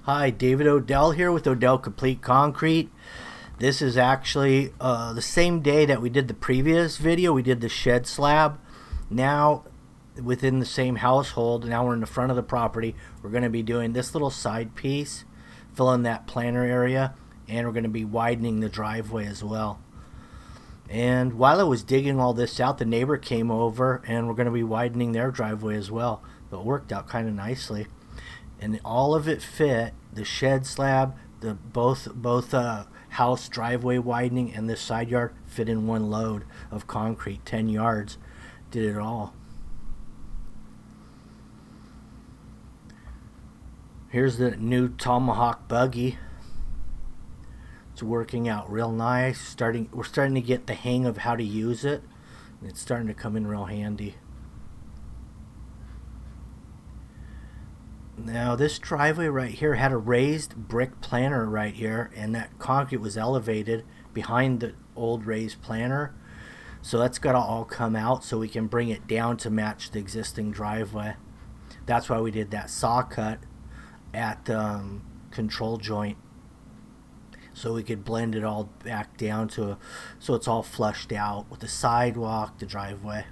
Hi, David Odell here with Odell Complete Concrete. This is actually the same day that we did the previous video. We did the shed slab. Now, within the same household, now we're in the front of the property. We're going to be doing this little side piece, filling that planter area, and we're going to be widening the driveway as well. And while I was digging all this out, the neighbor came over, and we're going to be widening their driveway as well. But it worked out kind of nicely. And all of it fit. The shed slab, the both house driveway widening, and this side yard fit in one load of concrete. 10 yards did it all. Here's the new Tomahawk buggy. It's working out real nice. We're starting to get the hang of how to use it. It's starting to come in real handy. Now this driveway right here had a raised brick planter right here, and that concrete was elevated behind the old raised planter. So that's got to all come out so we can bring it down to match the existing driveway. That's why we did that saw cut at control joint, so we could blend it all back down to so it's all flushed out with the sidewalk, the driveway.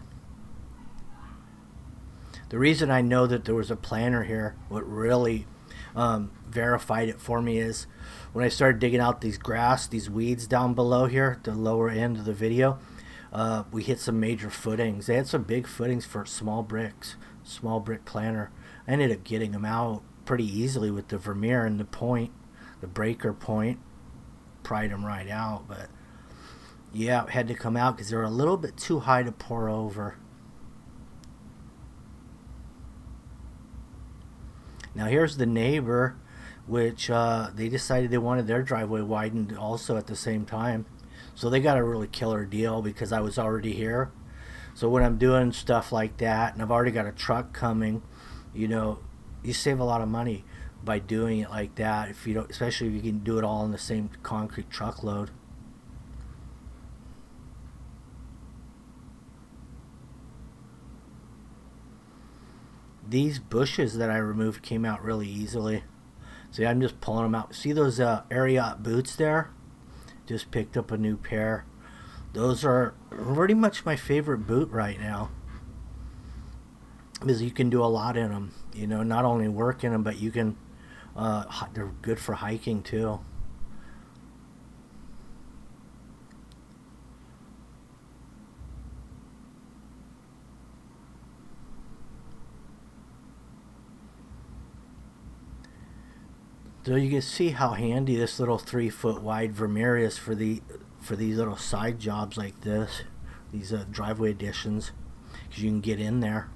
The reason I know that there was a planter here, what really verified it for me, is when I started digging out these weeds down below here, the lower end of the video, we hit some major footings. They had some big footings for small brick planter. I ended up getting them out pretty easily with the vermeer and the breaker point, pried them right out. But yeah, it had to come out because they were a little bit too high to pour over. Now here's the neighbor, which they decided they wanted their driveway widened also at the same time. So they got a really killer deal because I was already here. So when I'm doing stuff like that and I've already got a truck coming, you save a lot of money by doing it like that, if you don't, especially if you can do it all in the same concrete truckload. These bushes that I removed came out really easily. See, I'm just pulling them out. See those Ariat boots there? Just picked up a new pair. Those are pretty much my favorite boot right now, because you can do a lot in them. Not only work in them, but you can. They're good for hiking too. So you can see how handy this little 3-foot wide vermeer is for these little side jobs like this, these driveway additions, because you can get in there.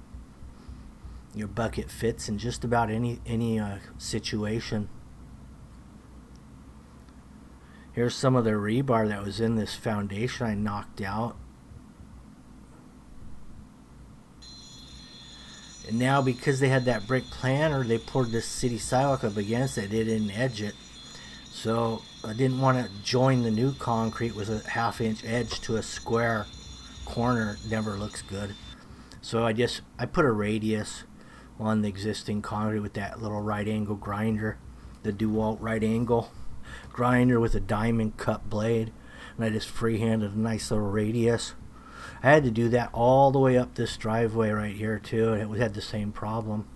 Your bucket fits in just about any situation. Here's some of the rebar that was in this foundation I knocked out. And now, because they had that brick planter, they poured this city sidewalk up against it. They didn't edge it. So I didn't want to join the new concrete with a 1/2-inch edge to a square corner. It never looks good. So I put a radius on the existing concrete with that little right angle grinder, the DeWalt right angle grinder with a diamond cut blade. And I just freehanded a nice little radius. I had to do that all the way up this driveway right here too, and it had the same problem.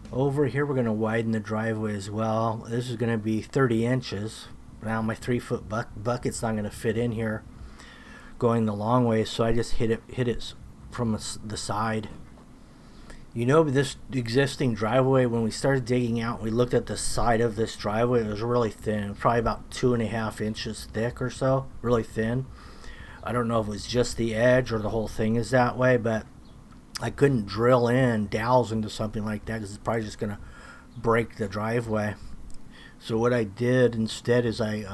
Over here we're going to widen the driveway as well. This is going to be 30 inches. Now my 3-foot bucket's not going to fit in here going the long way, so I just hit it from the side. This existing driveway, when we started digging out, we looked at the side of this driveway. It was really thin, probably about 2.5 inches thick or so, really thin. I don't know if it was just the edge or the whole thing is that way, but I couldn't drill in dowels into something like that because it's probably just going to break the driveway. So what I did instead is I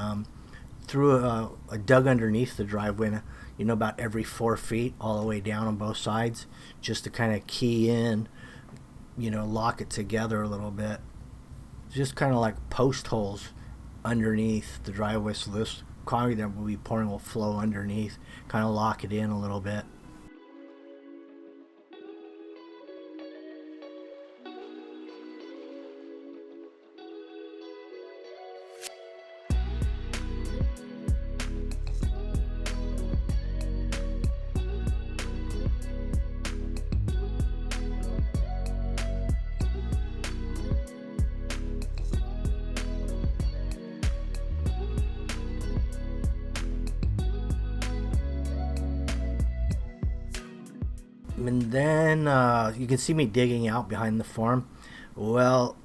I dug underneath the driveway, about every 4 feet all the way down on both sides, just to kind of key in, lock it together a little bit. Just kind of like post holes underneath the driveway, so this concrete that we'll be pouring will flow underneath, kind of lock it in a little bit. And then you can see me digging out behind the form. Well,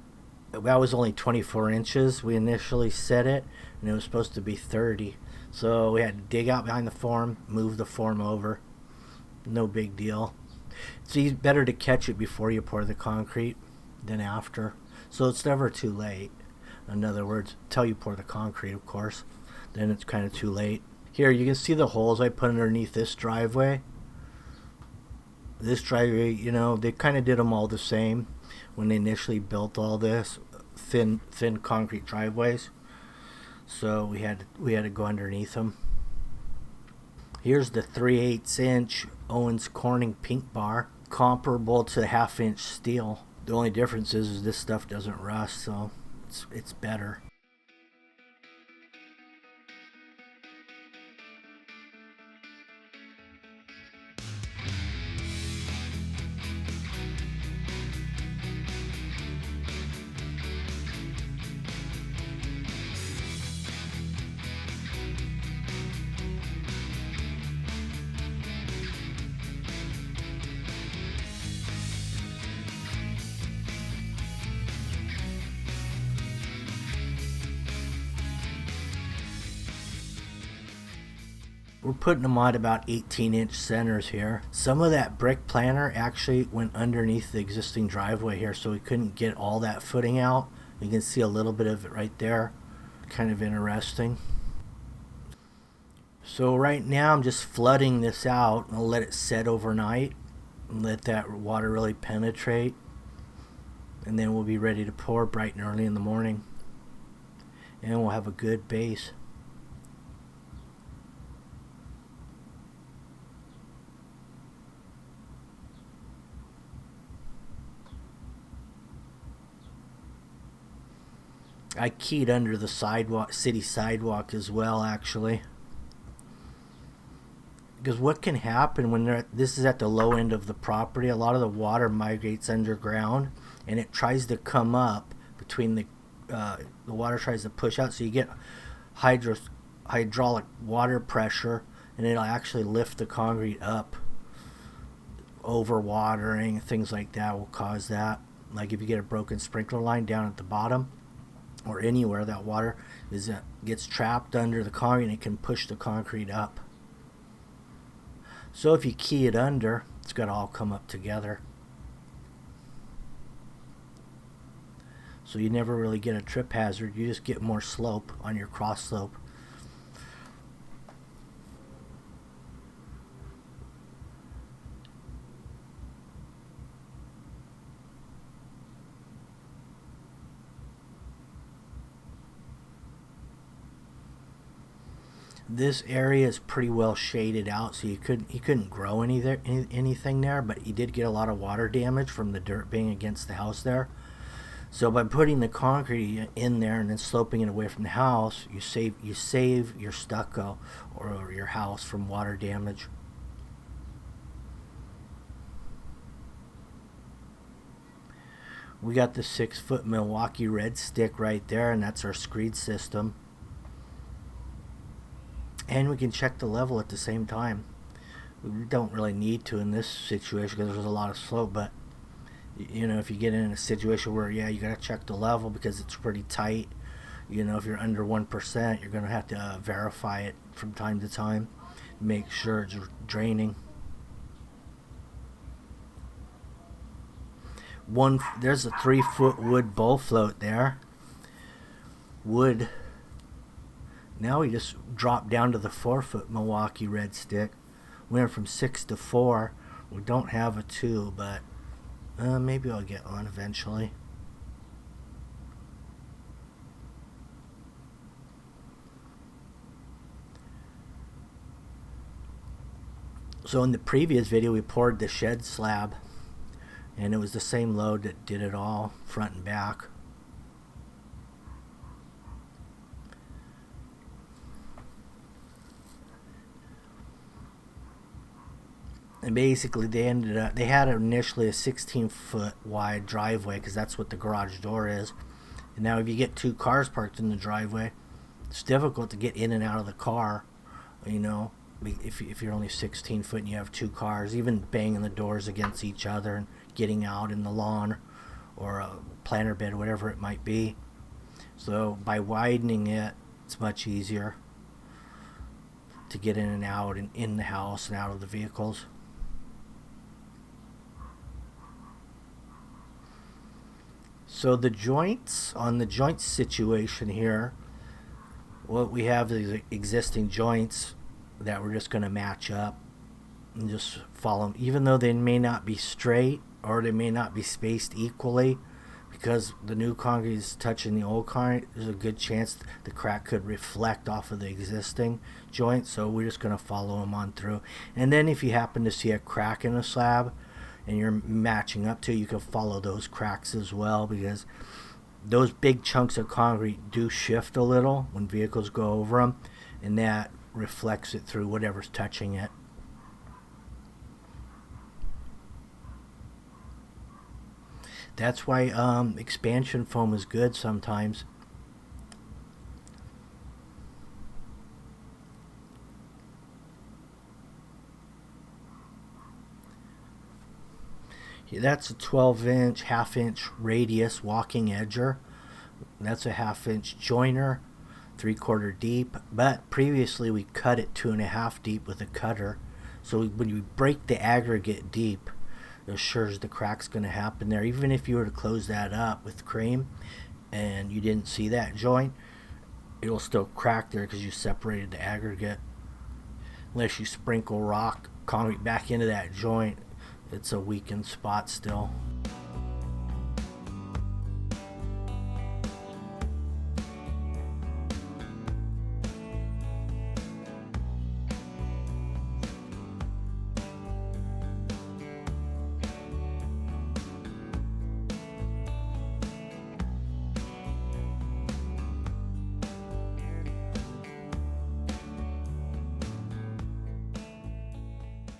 that was only 24 inches. We initially set it, and it was supposed to be 30. So we had to dig out behind the form, move the form over. No big deal. It's better to catch it before you pour the concrete than after. So it's never too late. In other words, until you pour the concrete, of course. Then it's kind of too late. Here, you can see the holes I put underneath this driveway. This driveway, they kind of did them all the same when they initially built all this thin concrete driveways. So we had to go underneath them. Here's the 3/8 inch Owens Corning pink bar, comparable to 1/2 inch steel. The only difference is this stuff doesn't rust, so it's better. We're putting them on about 18-inch centers here. Some of that brick planter actually went underneath the existing driveway here, so we couldn't get all that footing out. You can see a little bit of it right there. Kind of interesting. So right now I'm just flooding this out. I'll let it set overnight and let that water really penetrate. And then we'll be ready to pour bright and early in the morning. And we'll have a good base. I keyed under the city sidewalk as well, actually. Because what can happen when this is at the low end of the property, a lot of the water migrates underground and it tries to come up between the water tries to push out, so you get hydraulic water pressure, and it'll actually lift the concrete up. Overwatering, things like that will cause that. Like if you get a broken sprinkler line down at the bottom, or anywhere, that water gets trapped under the concrete and it can push the concrete up. So if you key it under, it's got to all come up together. So you never really get a trip hazard, you just get more slope on your cross slope. This area is pretty well shaded out, so he couldn't grow anything there, but he did get a lot of water damage from the dirt being against the house there. So by putting the concrete in there and then sloping it away from the house, you save your stucco or your house from water damage. We got the 6-foot Milwaukee red stick right there, and that's our screed system. And we can check the level at the same time. We don't really need to in this situation because there's a lot of slope, but if you get in a situation where you got to check the level because it's pretty tight, if you're under 1%, you're going to have to verify it from time to time, make sure it's draining. there's a 3-foot wood bowl float there. Wood. Now we just dropped down to the 4-foot Milwaukee red stick. Went from 6 to 4. We don't have a 2, but maybe I'll get one eventually. So in the previous video we poured the shed slab, and it was the same load that did it all, front and back. And basically they had initially a 16-foot wide driveway, because that's what the garage door is. And now if you get 2 cars parked in the driveway, it's difficult to get in and out of the car, you know, if you're only 16 foot and you have 2 cars, even banging the doors against each other and getting out in the lawn or a planter bed, whatever it might be. So by widening it, it's much easier to get in and out and in the house and out of the vehicles. So the joints, on the joint situation here, what we have is existing joints that we're just going to match up and just follow them, even though they may not be straight or they may not be spaced equally, because the new concrete is touching the old concrete. There's a good chance the crack could reflect off of the existing joint, so we're just going to follow them on through. And then if you happen to see a crack in a slab and you're matching up to it, you can follow those cracks as well, because those big chunks of concrete do shift a little when vehicles go over them, and that reflects it through whatever's touching it. That's why expansion foam is good sometimes. That's a 12-inch, half-inch radius walking edger. That's a half-inch joiner, 3/4 deep. But previously we cut it 2.5 deep with a cutter. So when you break the aggregate deep, it assures the crack's going to happen there. Even if you were to close that up with cream and you didn't see that joint, it'll still crack there because you separated the aggregate. Unless you sprinkle rock concrete back into that joint, it's a weakened spot still.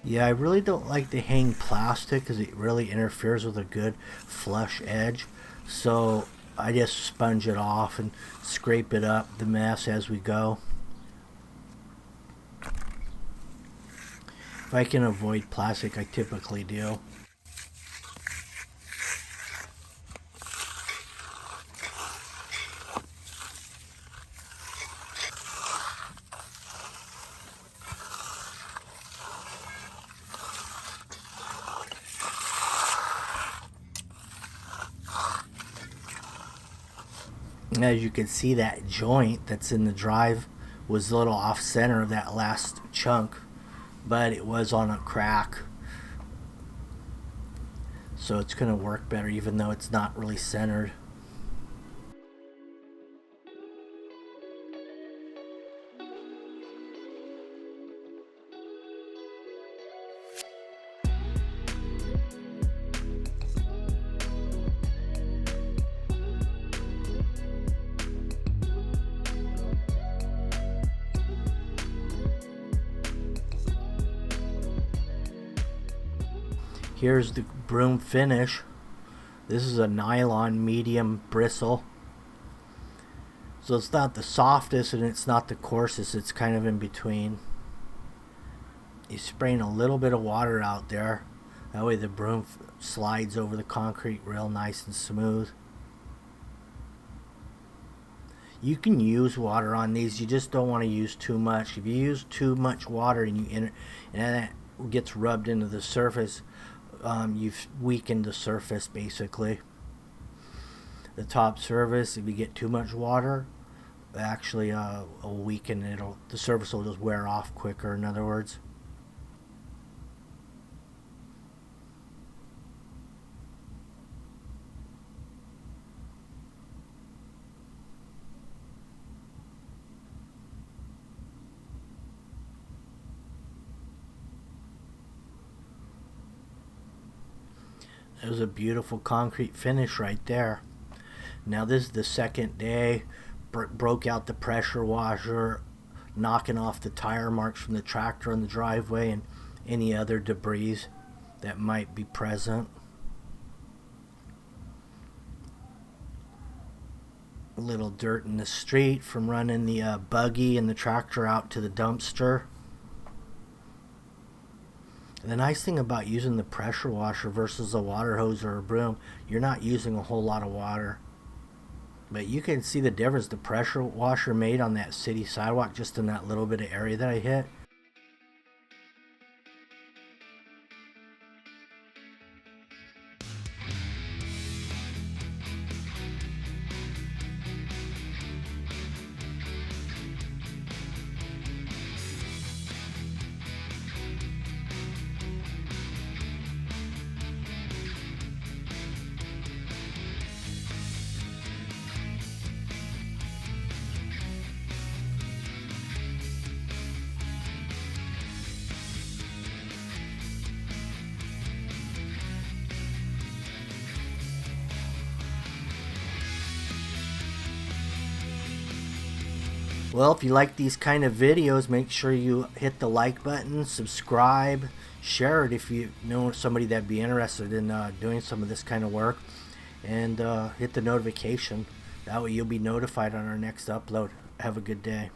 Yeah, I really don't like the hang plastic because it really interferes with a good flush edge. So I just sponge it off and scrape it up, the mess, as we go. If I can avoid plastic, I typically do. As you can see, that joint that's in the drive was a little off center of that last chunk, but it was on a crack, so it's going to work better even though it's not really centered. Here's the broom finish. This is a nylon medium bristle. So it's not the softest and it's not the coarsest, it's kind of in between. You're spraying a little bit of water out there. That way the broom slides over the concrete real nice and smooth. You can use water on these, you just don't want to use too much. If you use too much water and that gets rubbed into the surface, you've weakened the surface basically. The top surface, if you get too much water, actually will weaken. The surface will just wear off quicker, in other words. It was a beautiful concrete finish right there. Now this is the second day. Broke out the pressure washer, knocking off the tire marks from the tractor on the driveway and any other debris that might be present. A little dirt in the street from running the buggy and the tractor out to the dumpster. The nice thing about using the pressure washer versus a water hose or a broom, you're not using a whole lot of water. But you can see the difference the pressure washer made on that city sidewalk, just in that little bit of area that I hit. Well, if you like these kind of videos, make sure you hit the like button, subscribe, share it if you know somebody that'd be interested in doing some of this kind of work, and hit the notification. That way you'll be notified on our next upload. Have a good day.